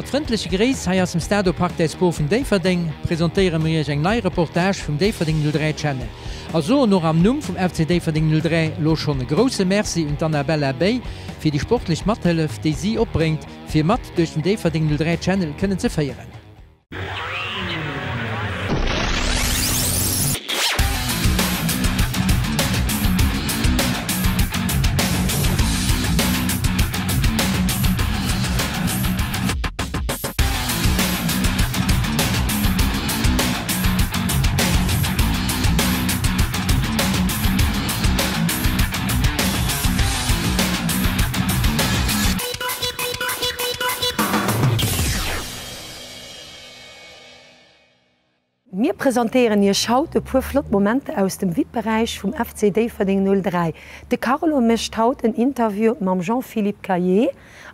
Mat freundliche Grüß hier aus dem Stadiopark der Expo von Deverding präsentieren wir euch eine neue Reportage vom Deverding 03 Channel. Also noch am Namen vom FC Deverding 03 lo schon eine große Merci und Annabelle Bay für die sportliche Matthilfe, die sie abbringt, für Matt durch den Deverding 03 Channel können zu feiern. Wir präsentieren hier schaut ein paar Flotmomente aus dem VIP-Bereich vom FC Deverding 03. De Carlo mischt haut ein Interview mit Jean-Philippe Caillé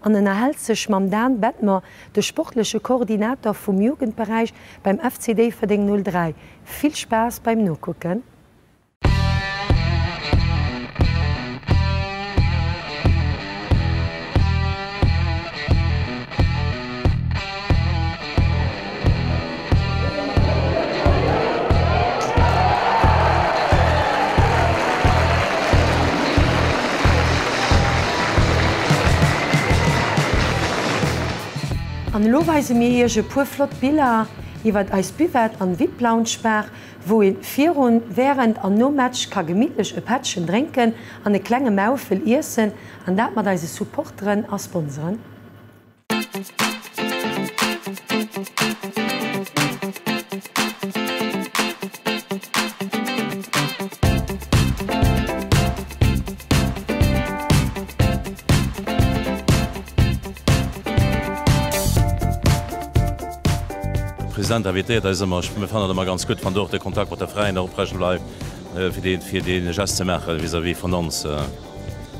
und erhält sich mit Dan Bettmer, der sportliche Koordinator vom Jugendbereich beim FC Deverding 03. Viel Spaß beim Nachgucken. An loweise mir hier e puer Flott Bilder iwwer eis Büwert an VIP-Lounge, wo en Virun während an No-Match ka gemidlech e Patschen drinken, an e klenge Maufel Issen, an dat mat eise Supporteren a Sponsoren. Präsident invitiert fan immer ganz gut van durch den Kontakt mit der freien Oprechen bleibt fir den Gest ze mecher vis von uns.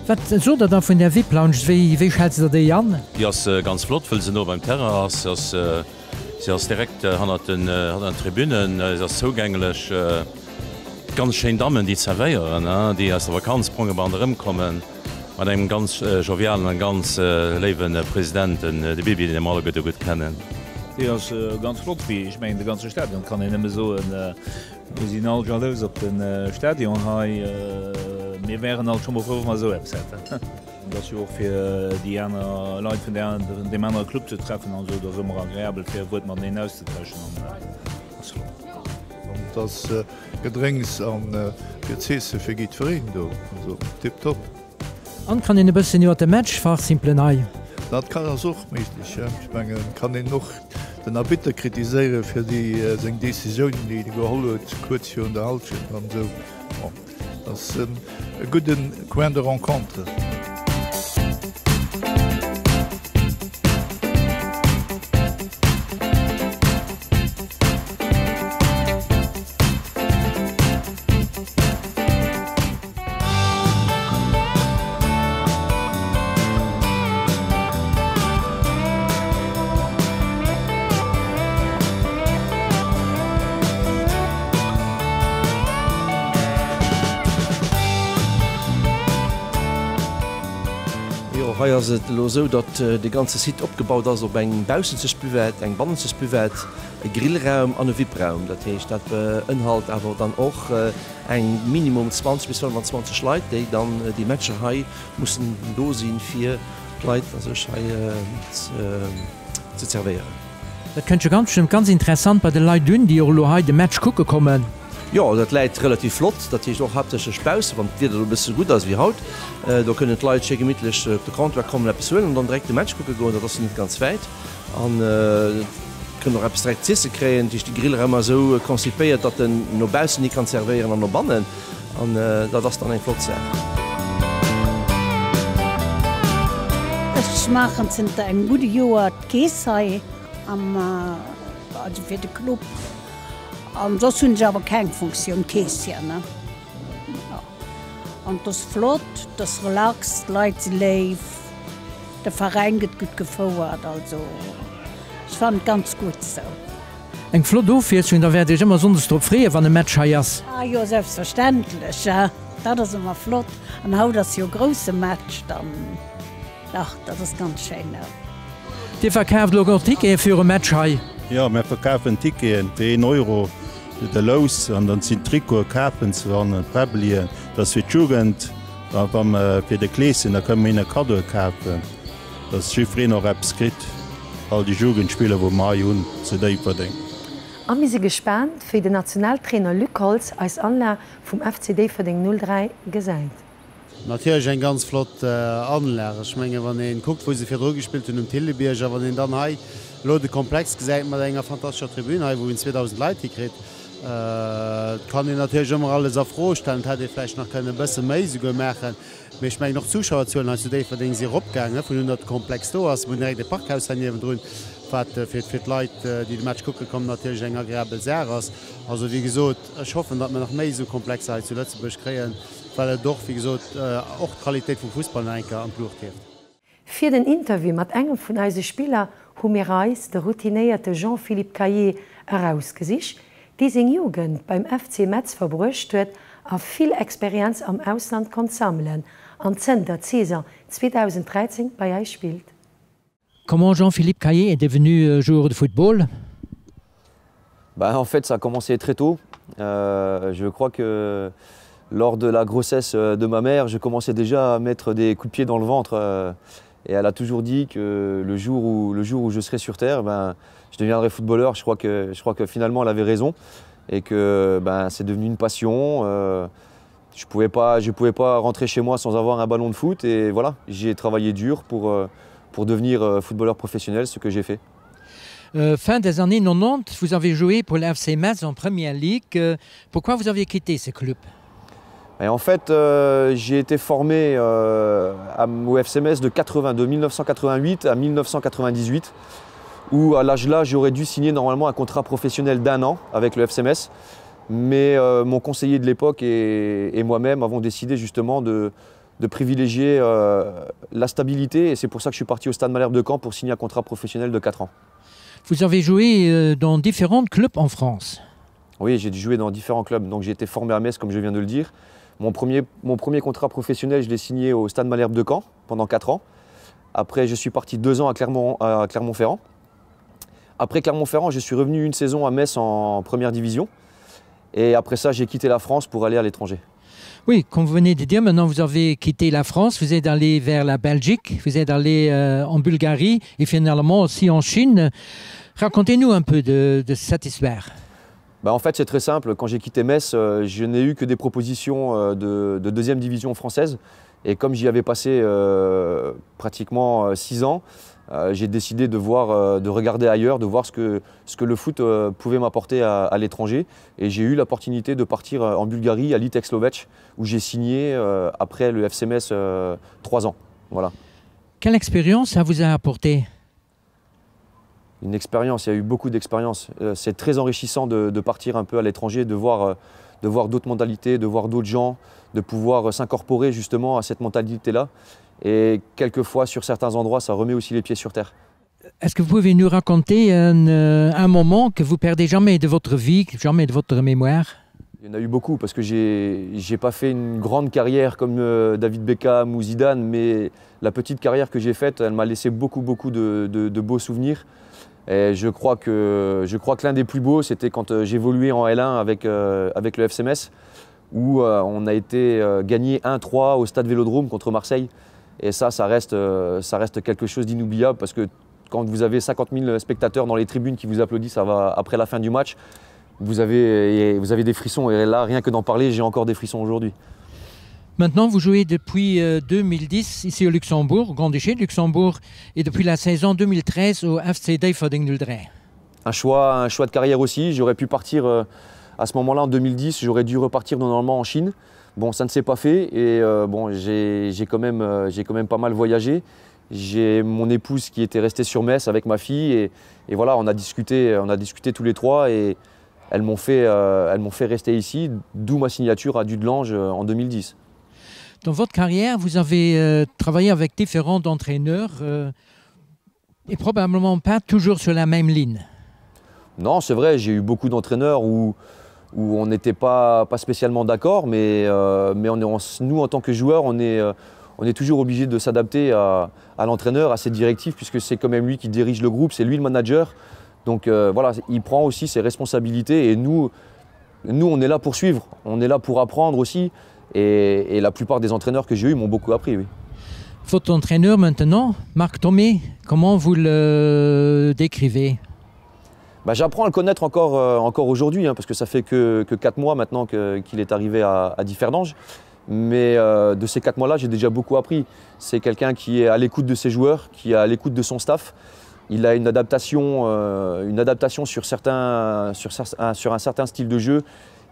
Wat so dat vun der VIP-Lounge wie schalt se déi an? Die ass ganz flott vëll se no beim Terra ass ass direkt hat an Tribünen ass zogänglech ganz schein Dammmen, die zerveieren, die as der Vakanzsprunge bei anderem kommen, mat engem ganz jovialen an ganz lewen Präsidenten de Bibi den alle gut kennen. Ja, ist ganz flott wie ich meine, de ganze Stadion kann immer so ein jaloux op den Stadion mir wären halt schon mal so absetzen. Das auch für die anderen Leute von dem anderen Club zu treffen und so, das immer agréabel für wird man den auszutauschen. Und das Gedrängs an PC vergeht für ihn, also tipptopp. Und kann in ein bisschen über den Match simple nei. Das kann er auch möglich. Ja. Ich meine, kann ihn noch den Arbiter kritisieren für die Decisionen, die geholt hat, kurz für der Haltung. Und so. Ja. Das ist eine gute Coin de Rencontre. Heuer se lo so, dat de ganze Site opgebaut ass op eng Bausenzepuwet, eng Bandenzepuwet, e Grillraum an e VIP-Raum. Dat hecht dat inhalt awer dann och eng Minimum 20 bis 25 Leiit, déi dann die Matscher hai mussssen dosinn fir Leiit ze zerveieren. Dat könnt ganz interessant bei de Leiit dun, die lo hai de Match kucke kommen. Ja, dat leit relativ flott, dat hi noch hapsche Spaus, want Di bis so gut as wie haut. Da können d Leiit gemidlech op de Kantwerk kommen besuelen und dann direkt de Match kucke go, dat net ganz weit. Können noch abstrakt Zisse kreen, Dich die Grillremmer so konzipéiert, dat den Nobausen nie kann servieren an der Bannen, dat ass dann eng flott se. Ech machen sind eng gute Joer Keesei fir de Club. Das hunn awer keng Funktion Käesien. Ja. Das flott, das relaxt, Leiit ze leif, der Verein gët gut gefouert, also ich fand ganz gut so. Eng Flot dofir hun, da werd ich immer sonst opréie wann de Match haiers. Ja, selbstverständlich. Ja. Dat is immer flott. An haut das jo grosse Match dann. Ach, dat is ganz schön. Ja. Di verkauft Logotik e fir Matschei. Ja me verkaufen Tikeen fir 1 Euro de Los an dann sinn Triko Kapen ze an Präbelien, dats fir Jugend fir de Kkleessen, da këmmen in Kado kapen. Dat Schifré noch Appskrit all die Jugendspieler wo Mai hun ze déi verding. Am mi se gespannt fir de Nationaltrainer Lückholz als Anler vum FCD verding 03 gesäit. Natürlich ein ganz flott Anlehrer. Ich meine, wenn ihr guckt, wo sie für Drogen gespielt haben im Tillebirg, aber wenn dann hai Leute komplex gesagt mit einer fantastischen Tribüne, wo in 2000 Leute kriegt, kann ich natürlich immer alles auf Frage stellen, hätte ich vielleicht noch keine bessere Meise machen. Aber ich meine, noch Zuschauer zu als die von denen sie abgegangen, von 100 komplex da hast, wo direkt der Parkhaus daneben drin. Für die Leute, die den Match gucken, kommen natürlich ein agrabel sehr raus. Also wie gesagt, ich hoffe, dass wir noch mehr so Komplexheit zu Lützburg kriegen, weil doch, wie gesagt, auch die Qualität vom Fußball am Blut gibt. Für den Interview mit einem von unseren Spielern haben wir uns der routinierte Jean-Philippe Caillé herausgesucht, die seine Jugend beim FC Metz verbracht hat und viel Experience am Ausland sammeln und seit der Saison 2013 bei euch spielt. Comment Jean-Philippe Caillé est devenu joueur de football? En fait, ça a commencé très tôt. Je crois que lors de la grossesse de ma mère, je commençais déjà à mettre des coups de pied dans le ventre. Et elle a toujours dit que le jour où je serai sur Terre, je deviendrai footballeur. Je crois que finalement, elle avait raison. Et que c'est devenu une passion. Je pouvais pas rentrer chez moi sans avoir un ballon de foot. Et voilà, j'ai travaillé dur pour devenir footballeur professionnel, ce que j'ai fait. Fin des années 90, vous avez joué pour l'FC Metz en Première Ligue. Pourquoi vous avez quitté ce club? Et en fait, j'ai été formé au FC Metz de 1988 à 1998, où à l'âge là, j'aurais dû signer normalement un contrat professionnel d'1 an avec le FC Metz. Mais mon conseiller de l'époque et moi-même avons décidé justement de privilégier la stabilité, et c'est pour ça que je suis parti au Stade Malherbe de Caen pour signer un contrat professionnel de 4 ans. Vous avez joué dans différents clubs en France? Oui, j'ai dû jouer dans différents clubs. Donc j'ai été formé à Metz, comme je viens de le dire. Mon premier contrat professionnel, je l'ai signé au Stade Malherbe de Caen pendant 4 ans. Après, je suis parti 2 ans à Clermont-Ferrand. Après Clermont-Ferrand, je suis revenu une saison à Metz en première division. Et après ça, j'ai quitté la France pour aller à l'étranger. Oui, comme vous venez de dire, maintenant vous avez quitté la France, vous êtes allé vers la Belgique, vous êtes allé en Bulgarie et finalement aussi en Chine. Racontez-nous un peu de cette histoire. En fait, c'est très simple. Quand j'ai quitté Metz, je n'ai eu que des propositions de deuxième division française. Et comme j'y avais passé pratiquement 6 ans, j'ai décidé de regarder ailleurs, de voir ce que le foot pouvait m'apporter à l'étranger. Et j'ai eu l'opportunité de partir en Bulgarie, à Litex Lovech, où j'ai signé après le FC Metz 3 ans. Voilà. Quelle expérience ça vous a apporté? Une expérience, il y a eu beaucoup d'expériences. C'est très enrichissant de partir un peu à l'étranger, de voir d'autres mentalités, de voir d'autres gens, de pouvoir s'incorporer justement à cette mentalité-là. Et quelquefois, sur certains endroits, ça remet aussi les pieds sur terre. Est-ce que vous pouvez nous raconter un moment que vous perdez jamais de votre vie, jamais de votre mémoire? Il y en a eu beaucoup, parce que j'ai pas fait une grande carrière comme David Beckham ou Zidane, mais la petite carrière que j'ai faite, elle m'a laissé beaucoup de beaux souvenirs. Et je crois que l'un des plus beaux, c'était quand j'évoluais en L1 avec le FC Metz, où on a été gagné 1-3 au stade Vélodrome contre Marseille. Et ça reste quelque chose d'inoubliable, parce que quand vous avez 50 000 spectateurs dans les tribunes qui vous applaudissent après la fin du match, vous avez des frissons. Et là, rien que d'en parler, j'ai encore des frissons aujourd'hui. Maintenant, vous jouez depuis 2010 ici au Luxembourg, au Grand-Duché de Luxembourg, et depuis la saison 2013 au FC Deverding 03. Un choix de carrière aussi. J'aurais pu partir à ce moment-là en 2010. J'aurais dû repartir normalement en Chine. Bon, ça ne s'est pas fait, et j'ai quand même pas mal voyagé. J'ai mon épouse qui était restée sur Metz avec ma fille, et voilà, on a discuté tous les trois, et elles m'ont fait rester ici, d'où ma signature à Dudelange en 2010. Dans votre carrière, vous avez travaillé avec différents entraîneurs et probablement pas toujours sur la même ligne. Non, c'est vrai, j'ai eu beaucoup d'entraîneurs où on n'était pas spécialement d'accord, mais nous, en tant que joueurs, on on est toujours obligé de s'adapter à l'entraîneur, à ses directives, puisque c'est quand même lui qui dirige le groupe, c'est lui le manager. Donc voilà, il prend aussi ses responsabilités et nous, on est là pour suivre, on est là pour apprendre aussi. Et la plupart des entraîneurs que j'ai eus m'ont beaucoup appris, oui. Votre entraîneur maintenant, Marc Thomé, comment vous le décrivez? Bah, j'apprends à le connaître encore aujourd'hui, hein, parce que ça fait que 4 mois maintenant qu'il est arrivé à Differdange. Mais de ces 4 mois-là, j'ai déjà beaucoup appris. C'est quelqu'un qui est à l'écoute de ses joueurs, qui est à l'écoute de son staff. Il a une adaptation sur un certain style de jeu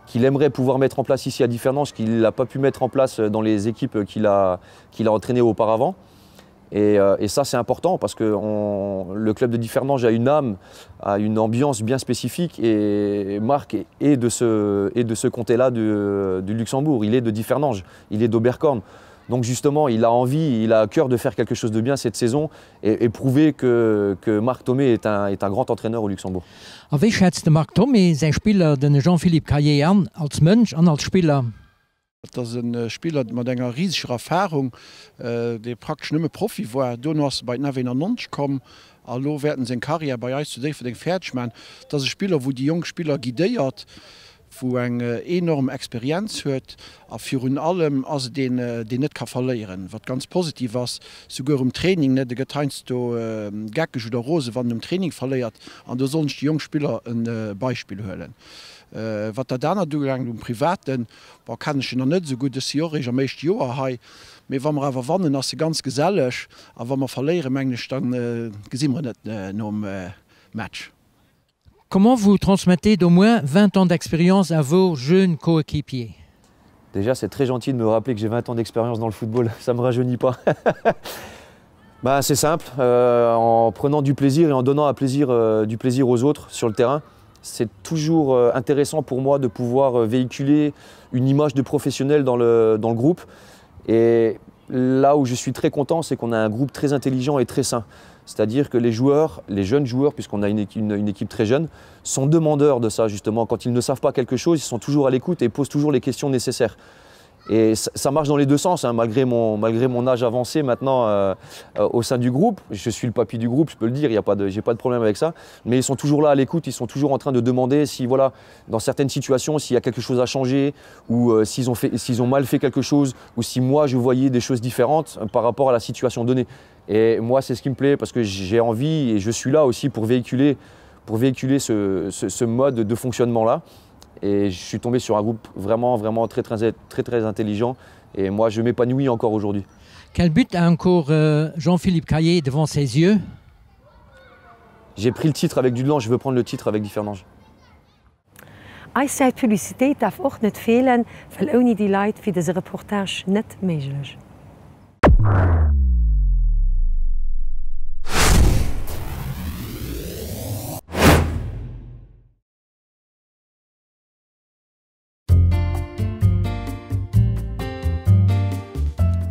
qu'il aimerait pouvoir mettre en place ici à Differdange, qu'il n'a pas pu mettre en place dans les équipes qu'il a entraînées auparavant. Et ça, c'est important parce que le club de Differdange a une âme, a une ambiance bien spécifique. Et Marc est de ce comté-là du Luxembourg. Il est de Differdange, il est d'Oberkorn. Donc justement, il a envie, il a à cœur de faire quelque chose de bien cette saison et prouver que Marc Thomé est un grand entraîneur au Luxembourg. Wie schätzt Marc Thomé sein Spieler den Jean-Philippe Caillé an als Mensch und als Spieler? Das ist ein Spieler mit einer riesiger Erfahrung, der praktisch nicht mehr Profi war. Du hast bei Navina Nunch gekommen, hallo werden seine Karriere bei uns zu für den Fertigmann. Das ist ein Spieler, wo die jungen Spieler gidiert, wo eine enorme Experience hat, für allem, also den nicht verlieren kann. Was ganz positiv ist, sogar im Training, nicht geteinst du Gackisch oder Rose, wenn im Training verliert, und du sollst die jungen Spieler ein Beispiel hören. Was dann im Privaten kann ich noch nicht so gut das Jahr, ich am meisten Jahr habe. Aber wenn wir aber wandern, ist es ganz gesellig. Aber wenn wir verlieren, dann sehen wir nicht noch im Match. Comment vous transmettez d'au moins 20 ans d'expérience à vos jeunes coéquipiers? Déjà, c'est très gentil de me rappeler que j'ai 20 ans d'expérience dans le football. Ça ne me rajeunit pas. Bah, c'est simple, en prenant du plaisir et en donnant du plaisir aux autres sur le terrain. C'est toujours intéressant pour moi de pouvoir véhiculer une image de professionnel dans le groupe. Et là où je suis très content, c'est qu'on a un groupe très intelligent et très sain. C'est-à-dire que les jeunes joueurs, puisqu'on a une équipe très jeune, sont demandeurs de ça justement. Quand ils ne savent pas quelque chose, ils sont toujours à l'écoute et posent toujours les questions nécessaires. Et ça marche dans les deux sens, hein, malgré mon âge avancé maintenant au sein du groupe. Je suis le papy du groupe, je peux le dire, j'ai pas de problème avec ça. Mais ils sont toujours là à l'écoute, ils sont toujours en train de demander si, voilà, dans certaines situations, s'il y a quelque chose à changer, ou s'ils ont mal fait quelque chose, ou si moi je voyais des choses différentes par rapport à la situation donnée. Et moi, c'est ce qui me plaît, parce que j'ai envie, et je suis là aussi pour véhiculer ce mode de fonctionnement-là. Et je suis tombé sur un groupe vraiment très intelligent. Et moi, je m'épanouis encore aujourd'hui. Quel but a encore Jean-Philippe Caillé devant ses yeux? J'ai pris le titre avec Dudelange, je veux prendre le titre avec Differdange. Eiszeit Publicität darf auch nicht fehlen, weil ohne die Leute wie diese Reportage nicht möglich.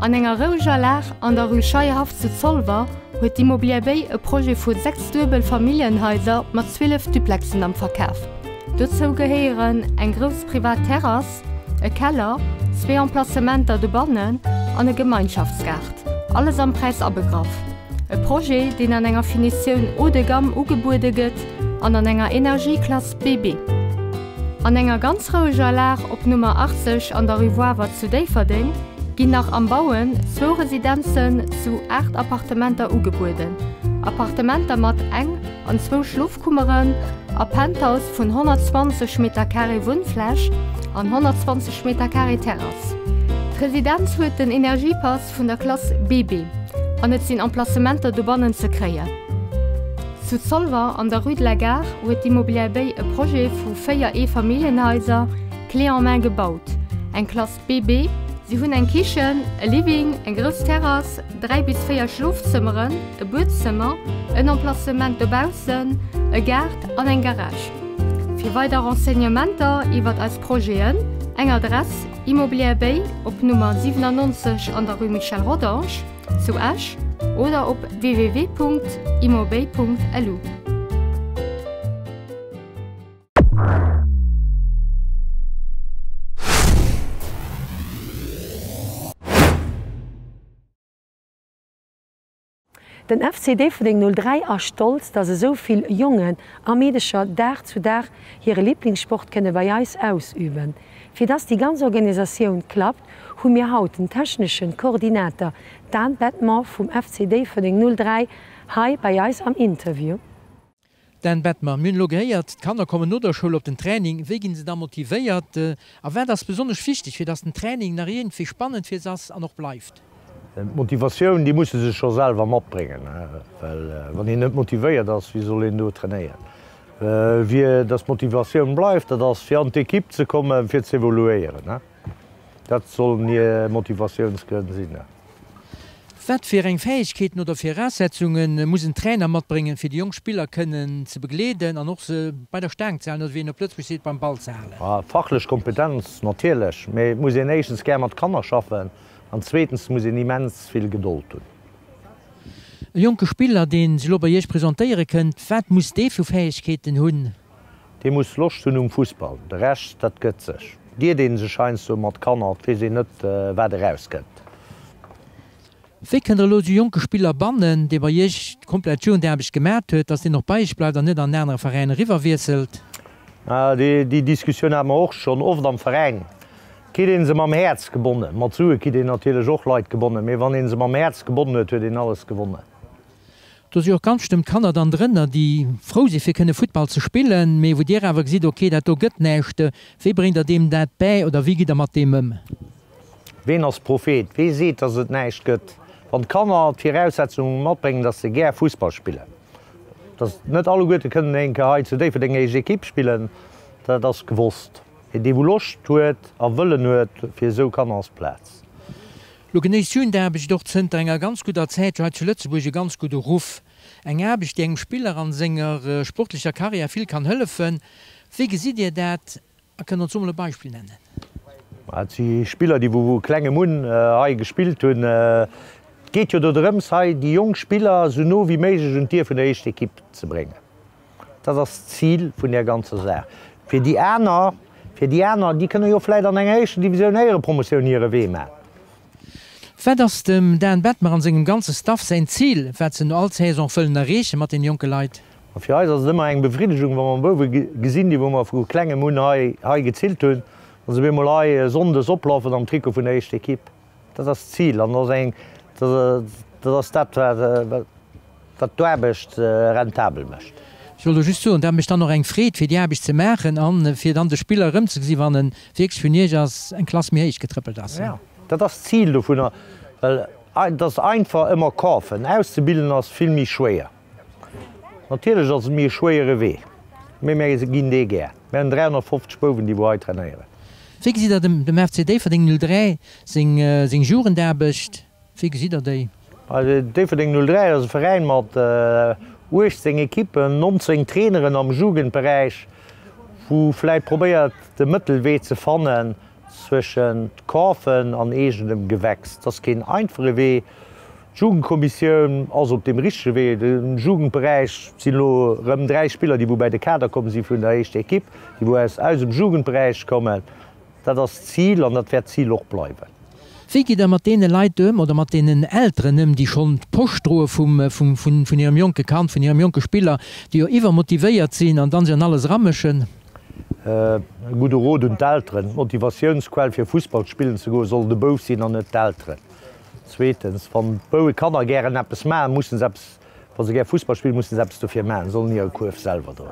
An enger Rouger Lach an der Rue Scheierhaft zu Zollwer huet d'Immobilier Bay e Projekt vu 6 Dubel Familienhäuser mat 12 Duplexen am Verkauf. Dazu gehören eng gros Privatterras, e Keller, 2 Emplacementer de Bannen an e Gemeinschaftsgart. Alles am Preis abgegraf. E Projekt, den an enger Finition Odegam ugebude gëtt an enger Energieklasse BB. An enger ganz Rouger Lach op Nummer 80 an der Rue Voiver zu Differdange ginn nach am Bauen 2 Residenzen zu 8 Appartementer ugebuden. Appartementer mat eng an 2 Schlafkummeren, a Penthouse vun 120 m² Wohnfläch an 120 m² Terrasse. Die Residenz huet den Energiepass vun der Klasse BB, an et sinn Emplacementer de Bannen ze kreieren. Zu Zollwer an der Rue de la Gare huet d'Immobilier Bay e Projekt vu 4 Familienhäuser clé en main gebaut. Eng Klasse BB, sie hunn eng Kichen, e Living, eng gros Terrasse, 3 bis 4 Schlafzimmeren, e Bootzimmer, ein Emplacement de Bausen, e Gart an eng Garage. Für weitere Renseignementer iwwer als Projekten, eng Adresse Immobilier Bay op Nummer 97 an der Rue Michel Rodange zu Asch oder op www.immobay.lu. Den FCD vu den 03 a stolz, dat se soviel jungen Armeescher Dach zu Dach hire Lieblingssport kënne bei Eis ausüben. Fi dats die ganze Organisaoun klappt, hunn mir haut den technischen Koordinator Dan Bettmer vum FCD vu den 03 hai bei Eis am Interview. Den Bettmer Mün logéiert kann er kommen no der Schul op den Training, wegin se da motivéiert, awer das besonders wichtig, fir dats den Training nach fir spannend fir ass an noch bleft. Motivationun die muss se schon selber matbringen, wann hin net motivéiert, dats wie soll do trainieren. Wie das Motivationun bleifft, dat ass fir an d'Ekipp ze kommen fir ze evaluieren. Dat soll nie Motivationsgrënn sinn. Wat fir eng Fähigkeiten oder Voraussetzungen muss ein Trainer matbringen, fir die Jungspieler können ze begleden an noch se bei der Stang zahlen oder wie plötzlich se beim Ball zahlen. Fachlech Kompetenz natierlech, muss nations ger mat Kanner schaffen, an zweitens muss immens viel Geduld tun. E junge Spieler, den se lo bei jeich präsentéiere kënnt, wat muss de vu Fähigkeiten hunn? De muss loch hun Fußball, de recht dat gëtt sech. Dir den se scheint so mat Kanner, fir se net werde rauskennt. Wie kann der lo junge Spieler bannen, de bei jeich Kompletun der ich gemerkt huet, dass die noch beispleit an net an ärner Verein River wieselt? Die Diskussion haben wir auch schon oft am Verein. Ki den se am Herz gebunden. mat zu ki den natürlich auch Leiit gebunden. Me wann den se am Herz gebunden huet, huet den alles gewonnen. Das ja ganz stimmt kann er dann drinnner, die froh sie fir kënne Football zu spielen, méi wo Dir awer si okay, dat gëtt nächte, wie bringt er dem dat bei oder wie giet er mat dem? Wen als Prophet, wie seet dats het neicht gëtt? Want kann er Voraussetzungen matbringen, dat se ger Fußball spielen. Das net alle Goete kënnen enke zu dé fir dinge Ekipp spielen, dat das gewusst. Die wo locht huet a wëllen huet fir so kann ass Platz. Logenun der ich doch sind enger ganz guter Zeit zu Lützeburg e ganz gute Ruf. Eng habe ich den Spieler an Sänger sportlicher Karriere viel kann hëllefen. Wie gesie dir dat können zum Beispiel nennen? Die Spieler, die wo klenge Mun gespielt hun, geht jo derëm sei die jungen Spieler so no wie méigg hun Tier vun der echte Kipp ze bringen. Dat das Ziel vun der ganze Sache. Für die Äner, die können jo vielleicht an eng echten divisionäre promotioniere weh. Fäderst dem Dan Bettmer an segem ganze Staff sein Ziel, ze no als Saison fëllen erreche mat den Joke Leiit. Fi immer eng Befriedigung, wo man bowe gesinn, die wo man vu klenge Mun ha gezielt hunn, se wie mal sondes oplaufen am Triko vun der echte Kipp. Dat das Ziel an dat dobecht rentabel mcht. Ich will just so, der mich dann noch eng Fred fir die ich ze machen an fir dann de Spieler rëm ze wann den Wegsfunier ass en Klas mir ich getrippelt as. Ja. Dat das Ziel vun das einfach immer kaufen auszubilden ass filmmi schwéier. Natürlich ass mir schwéiere weh. mé se ginn dé ger. Men 350 Spowen, die wo trainieren. Wie si dat dem FCD verding 03 seg Joen derbecht? Wie si dat déi? D verding 03 as Verein mat Uechtzing Kippen 19 Traineren am Jugendbereich, woläit probéiert de Mëttelwee ze fannen zwischen Kafen an egendem Gewächs. Das ken einfache Wee. Jugendkommissionioun ass op dem richche Wee. Den Jugendbereich sinn lo rëm 3 Spieler, die wo bei de Kader kommen sie vun der echte Kipp, die wo es aus dem Jugendbereich kommen. Dat das Ziel an dat Ziel och bleiwe. Wie gi der mat dee Leiitëm oder mat denen Ären, die schon Postroe vun ihrem Joke Kant, vun ihrem Joke Spieler, die jo iwwer motivéiert sinn an dann se alles rammechen. Gute Rot und d'Ären. Motivationsquell fir Fußballspielen ze go soll de Bouf sinn an net d'Ären. Zweitens van Boue kann er gieren Appppes ma muss se ger Fußballspiel muss selbst fir Ma, soll nie Kurf selber do.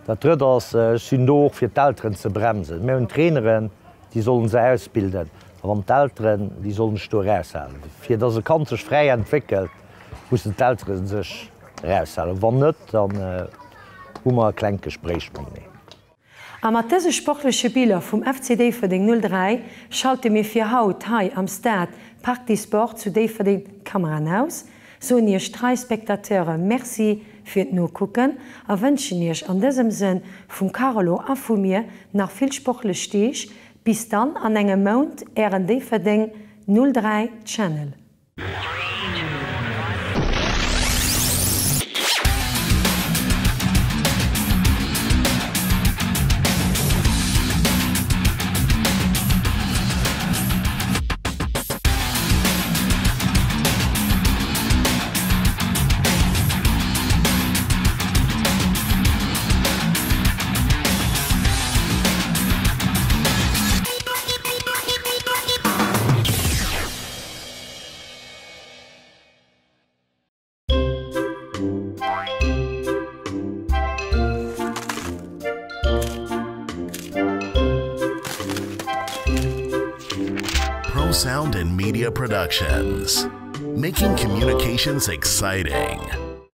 Dat trët ass Syndoch fir d'Ären ze bremsen. mé hun Traineren, die sollen se ausbilden. Van d'Ären die sollen sto raushalen. Fir dat se kan sech frei entwickelt, muss d'Ären sech raushalen. Wann net dann hummer klenkesprech man nee. Am mat dëse sportleche Spieler vum FCD verding 03 schaute mir fir Haut hai am Staat Park die Sport zu déi verding Kameran aus, so ihr 3 Spektateure Merci fir d no kucken, a wënschen ihrch an dësem Sinn vum Carolo a vu mir nach vill sportle Steech, bis dann an engem Mount RD verding 03 Channel. Sound and Media Productions, making communications exciting.